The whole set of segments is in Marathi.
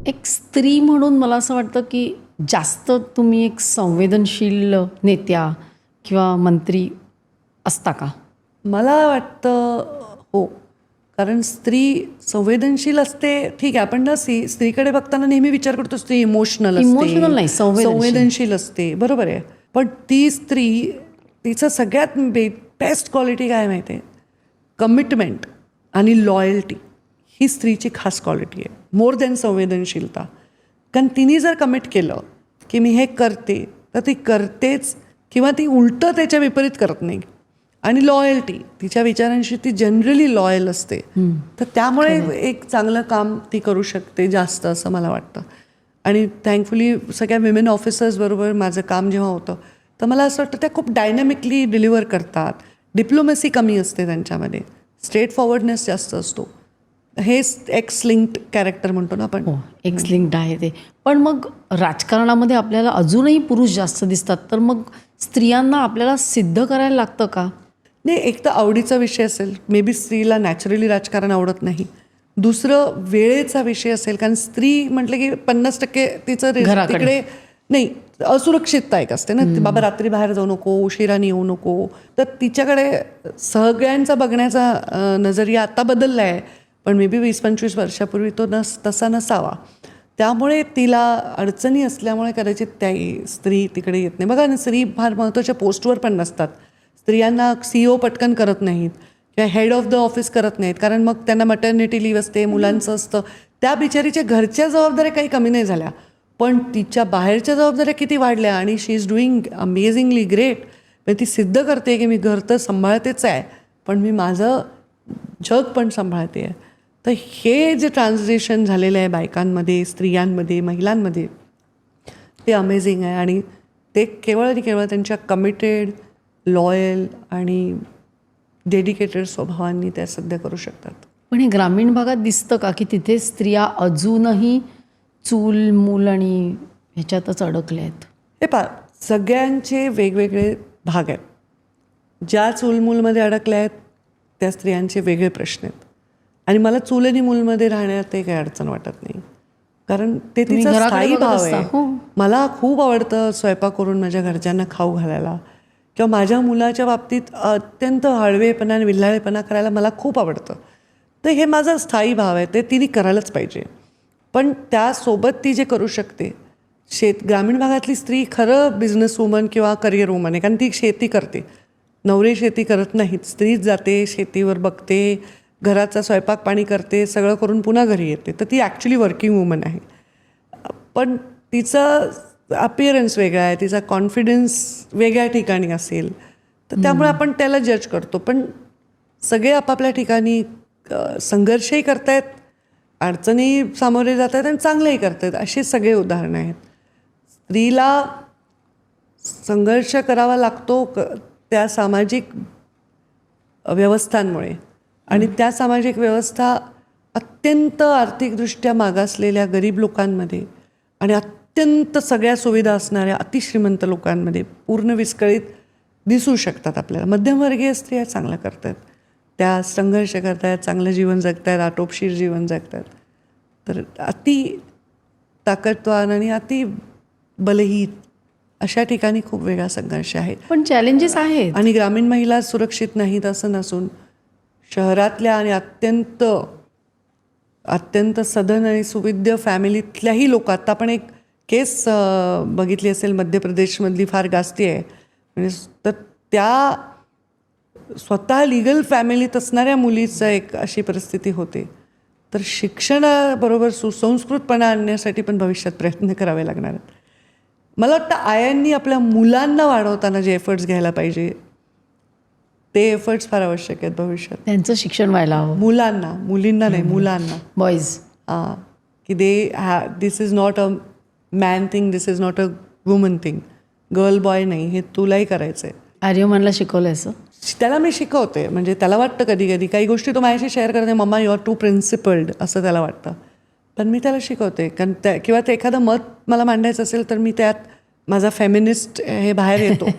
एक स्त्री म्हणून मला असं वाटतं की जास्त तुम्ही एक संवेदनशील नेत्या किंवा मंत्री असता का? मला वाटतं हो. कारण स्त्री संवेदनशील असते, ठीक आहे. आपण ना स्त्रीकडे बघताना नेहमी विचार करतो स्त्री इमोशनल Emotional नाही, संवेदनशील असते, बरोबर आहे. पण ती स्त्री, तिचं सगळ्यात बेस्ट क्वालिटी काय माहिती आहे? कमिटमेंट आणि लॉयल्टी ही स्त्रीची खास क्वालिटी आहे, मोर दॅन संवेदनशीलता. कारण तिने जर कमिट केलं की मी हे करते, तर ती करतेच, किंवा ती उलटं त्याच्या विपरीत करत नाही. आणि लॉयल्टी, तिच्या विचारांशी ती जनरली लॉयल असते. तर त्यामुळे एक चांगलं काम ती करू शकते जास्त, असं मला वाटतं. आणि थँकफुली सगळ्या विमेन ऑफिसर्सबरोबर माझं काम जेव्हा होतं, तर मला असं वाटतं त्या खूप डायनॅमिकली डिलिव्हर करतात. डिप्लोमॅसी कमी असते त्यांच्यामध्ये, स्ट्रेट फॉरवर्डनेस जास्त असतो. हे एक्स लिंक्ड कॅरेक्टर म्हणतो ना आपण. हो, एक्स लिंक्ड आहे ते. पण मग राजकारणामध्ये आपल्याला अजूनही पुरुष जास्त दिसतात, तर मग स्त्रियांना आपल्याला सिद्ध करायला लागतं का? नाही, एक तर आवडीचा विषय असेल, मे बी स्त्रीला नॅचरली राजकारण आवडत नाही. दुसरं वेळेचा विषय असेल, कारण स्त्री म्हटलं की 50% तिचं तिकडे नाही, असुरक्षितता एक असते ना. बाबा रात्री बाहेर जाऊ नको, उशिराने येऊ नको. तर तिच्याकडे सगळ्यांचा बघण्याचा नजरिया आता बदलला आहे, पण मे बी 20-25 वर्षापूर्वी तो तसा नसावा. त्यामुळे तिला अडचणी असल्यामुळे कदाचित त्या स्त्री तिकडे येत नाही. बघा ना, स्त्री फार महत्त्वाच्या पोस्टवर पण नसतात. स्त्रियांना CEO पटकन करत नाहीत किंवा हेड ऑफ द ऑफिस करत नाहीत, कारण मग त्यांना मटर्निटी लिव्ह असते, मुलांचं असतं. त्या बिचारीच्या घरच्या जबाबदाऱ्या काही कमी नाही झाल्या, पण तिच्या बाहेरच्या जबाबदाऱ्या किती वाढल्या. आणि शी इज डुईंग अमेझिंगली ग्रेट. म्हणजे ती सिद्ध करते की मी घर तर सांभाळतेच आहे, पण मी माझं जग पण सांभाळते आहे. तर हे जे ट्रान्सलेशन झालेलं आहे बायकांमध्ये, स्त्रियांमध्ये, महिलांमध्ये, ते अमेझिंग आहे. आणि ते केवळ आणि केवळ त्यांच्या कमिटेड, लॉयल आणि डेडिकेटेड स्वभावांनी त्या सध्या करू शकतात. पण हे ग्रामीण भागात दिसतं का की तिथे स्त्रिया अजूनही चूल मूल आणि ह्याच्यातच अडकल्या आहेत? हे पहा, सगळ्यांचे वेगवेगळे भाग आहेत. ज्या चूलमूलमध्ये अडकल्या आहेत त्या स्त्रियांचे वेगळे प्रश्न आहेत. आणि मला चूल आणि मूलमध्ये राहण्यात ते काही अडचण वाटत नाही, कारण ते तिचा स्थायी भाव आहे. मला खूप आवडतं स्वयंपाक करून माझ्या घरच्यांना खाऊ घालायला, किंवा माझ्या मुलाच्या बाबतीत अत्यंत हळवेपणा आणि विल्हाळेपणा करायला मला खूप आवडतं. तर हे माझा स्थायी भाव आहे, ते तिने करायलाच पाहिजे. पण त्यासोबत ती जे करू शकते, ग्रामीण भागातली स्त्री खरं बिझनेस वुमन किंवा करिअर वुमन आहे, कारण ती शेती करते. नवरे शेती करत नाहीत, स्त्रीच जाते, शेतीवर बघते, घराचा स्वयंपाक पाणी करते, सगळं करून पुन्हा घरी येते. तर ती ॲक्च्युली वर्किंग वुमन आहे. पण तिचा अपिअरन्स वेगळा आहे, तिचा कॉन्फिडन्स वेगळ्या ठिकाणी असेल, तर त्यामुळे आपण त्याला जज करतो. पण सगळे आपापल्या ठिकाणी संघर्षही करतायत, अडचणी सामोरे जात आहेत आणि चांगलंही करत आहेत, अशी सगळे उदाहरणं आहेत. स्त्रीला संघर्ष करावा लागतो त्या सामाजिक व्यवस्थांमुळे, आणि त्या सामाजिक व्यवस्था अत्यंत आर्थिकदृष्ट्या मागासलेल्या गरीब लोकांमध्ये आणि अत्यंत सगळ्या सुविधा असणाऱ्या अतिश्रीमंत लोकांमध्ये पूर्ण विस्कळीत दिसू शकतात आपल्याला. मध्यमवर्गीय स्त्रिया चांगलं करतात, त्या संघर्ष करत आहेत, चांगलं जीवन जगत आहेत, आटोपशीर जीवन जगत आहेत. तर अति ताकदवान आणि अति बलहीन अशा ठिकाणी खूप वेगळा संघर्ष आहे. पण चॅलेंजेस आहेत. आणि ग्रामीण महिला सुरक्षित नाहीत असं नसून, शहरातल्या आणि अत्यंत अत्यंत सधन आणि सुविद्य फॅमिलीतल्याही लोक, आता आपण एक केस बघितली असेल मध्य प्रदेशमधली, फार गाजती आहे. म्हणजे तर त्या स्वतः लिगल फॅमिलीत असणाऱ्या मुलीचं एक अशी परिस्थिती होते. तर शिक्षणाबरोबर सुसंस्कृतपणा आणण्यासाठी पण भविष्यात प्रयत्न करावे लागणार आहेत. मला वाटतं आयांनी आपल्या मुलांना वाढवताना जे एफर्ट्स घ्यायला पाहिजे, ते एफर्ट्स फार आवश्यक आहेत भविष्यात. त्यांचं शिक्षण व्हायला हवं. मुलांना, मुलींना नाही, मुलांना. बॉईज. की this is not a man thing, this is not a woman thing. Girl boy नाही, हे तुलाही करायचं आहे. आर्यमनला शिकवलं असं? त्याला मी शिकवते. म्हणजे त्याला वाटतं कधी कधी काही गोष्टी तो माझ्याशी शेअर करते, मम्मा यू आर टू प्रिन्सिपल्ड, असं त्याला वाटतं. पण मी त्याला शिकवते, कारण किंवा ते एखादं मत मला मांडायचं असेल तर मी त्यात माझा फेमिनिस्ट हे बाहेर येतो.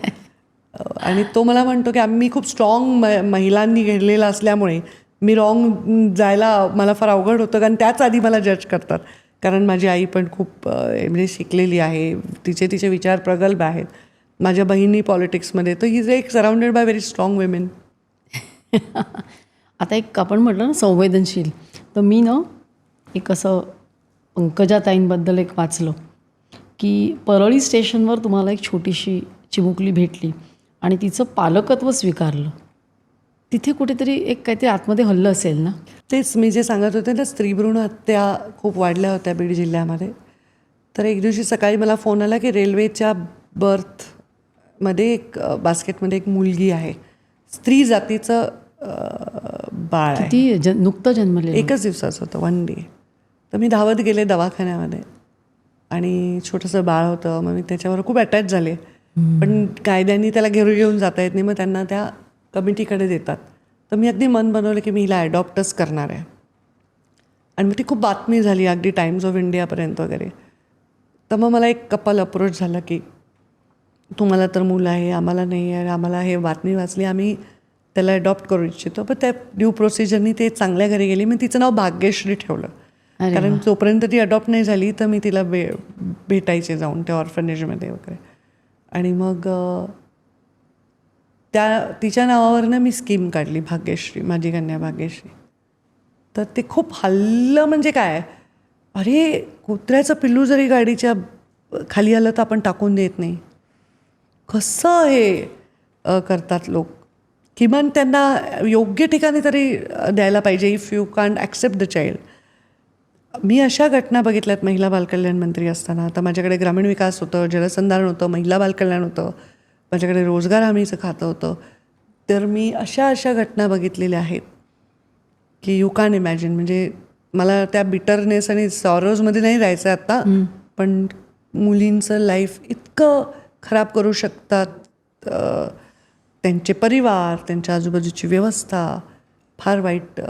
आणि तो मला म्हणतो की मी खूप स्ट्रॉंग महिलांनी घडलेला असल्यामुळे मी रॉंग जायला मला फार अवघड होतं, कारण त्याच आधी मला जज करतात कारण माझी आई पण खूप म्हणजे शिकलेली आहे, तिचे विचार प्रगल्भ आहेत. माझ्या बहिणी पॉलिटिक्समध्ये, तर ही इज एक surrounded by very strong women. आता एक आपण म्हटलं ना संवेदनशील, तर मी ना एक असं पंकजाताईंबद्दल एक वाचलं की परळी स्टेशनवर तुम्हाला एक छोटीशी चिमुकली भेटली आणि तिचं पालकत्व स्वीकारलं. तिथे कुठेतरी एक काहीतरी आतमध्ये हल्लं असेल ना. तेच मी जे सांगत होते ना, स्त्रीभ्रूण हत्या खूप वाढल्या होत्या बीड जिल्ह्यामध्ये. तर एक दिवशी सकाळी मला फोन आला की रेल्वेच्या बर्थमध्ये एक बास्केटमध्ये एक मुलगी आहे, स्त्री जातीचं बाळ आहे, ती नुकतं जन्मलेलं. 1च दिवसाचं होतं, 1 डे. तर मी धावत गेले दवाखान्यामध्ये आणि छोटंसं बाळ होतं. मग मी त्याच्यावर खूप अटॅच झाले, पण कायद्याने त्याला घेऊन जाता येत नाही, मग त्यांना त्या कमिटीकडे देतात. तर मी अगदी मन बनवलं की मी हिला ॲडॉप्टच करणार आहे. आणि मग ती खूप बातमी झाली अगदी टाइम्स ऑफ इंडियापर्यंत वगैरे. तर मग मला एक कपल अप्रोच झाला की तुम्हाला तर मुलं आहे, आम्हाला नाही आहे, आम्हाला हे बातमी वाचली, आम्ही त्याला अडॉप्ट करू इच्छितो. पण त्या ड्यू प्रोसिजरनी ते चांगल्या घरी गेली. मी तिचं नाव भाग्यश्री ठेवलं, कारण जोपर्यंत ती अडॉप्ट नाही झाली तर मी तिला भेटायचे जाऊन त्या ऑर्फनेजमध्ये वगैरे. आणि मग तिच्या नावावरनं मी स्कीम काढली भाग्यश्री, माझी कन्या भाग्यश्री. तर ते खूप हल्लं. म्हणजे काय, अरे कुत्र्याचं पिल्लू जरी गाडीच्या खाली आलं तर आपण टाकून देत नाही, कसं हे करतात लोक. किमान त्यांना योग्य ठिकाणी तरी द्यायला पाहिजे. If you can't accept the child. मी अशा घटना बघितल्यात महिला बालकल्याण मंत्री असताना. आता माझ्याकडे ग्रामीण विकास होतं, जलसंधारण होतं, महिला बालकल्याण होतं, माझ्याकडे रोजगार हमीचं खातं होतं. तर मी अशा घटना बघितलेल्या आहेत की यू कॅन इमॅजिन. म्हणजे मला त्या बिटरनेस आणि सॉरोजमध्ये नाही राहायचं आत्ता, पण मुलींचं लाईफ इतकं खराब करू शकतात त्यांचे परिवार, त्यांच्या आजूबाजूची व्यवस्था, फार वाईट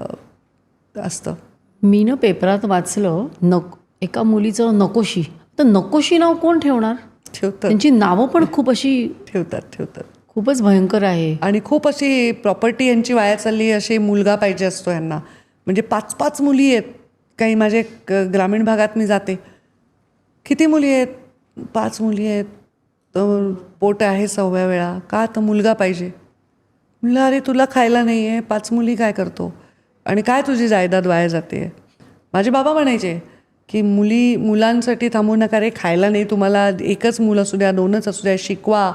असतं. मी ना पेपरात वाचलं एका मुलीचं नकोशी. तर नकोशी नाव कोण ठेवणार? ठेवतात, त्यांची नावं पण खूप अशी ठेवतात खूपच भयंकर आहे. आणि खूप अशी प्रॉपर्टी यांची वाया चालली, अशी मुलगा पाहिजे असतो यांना. म्हणजे 5-5 मुली आहेत. काही माझे ग्रामीण भागात मी जाते, किती मुली आहेत? 5 मुली आहेत. तर पोट आहे 6व्या वेळा, का तर मुलगा पाहिजे. म्हणलं अरे तुला खायला नाही आहे, 5 मुली काय करतो आणि काय तुझी जायदाद वाया जाते. माझे बाबा म्हणायचे की मुलांसाठी थांबू नका रे, खायला नाही तुम्हाला, 1च मुलं असू द्या, 2च असू द्या, शिकवा,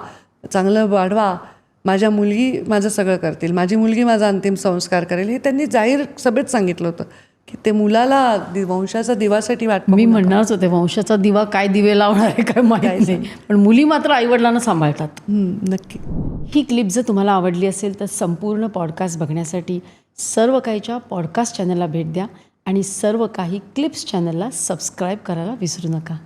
चांगलं वाढवा. माझ्या मुलगी माझं सगळं करतील, माझी मुलगी माझा अंतिम संस्कार करेल. हे त्यांनी जाहीर सभेत सांगितलं होतं की ते मुलाला वंशाचा दिवासाठी वाट. मी म्हणणारच होते, वंशाचा दिवा काय दिवे लावणार आहे काय माहीत नाही, पण मुली मात्र आईवडिलांना सांभाळतात. नक्की. ही क्लिप जर तुम्हाला आवडली असेल तर संपूर्ण पॉडकास्ट बघण्यासाठी सर्व काहीच्या पॉडकास्ट चॅनलला भेट द्या आणि सर्व काही क्लिप्स चॅनलला सबस्क्राईब करायला विसरू नका.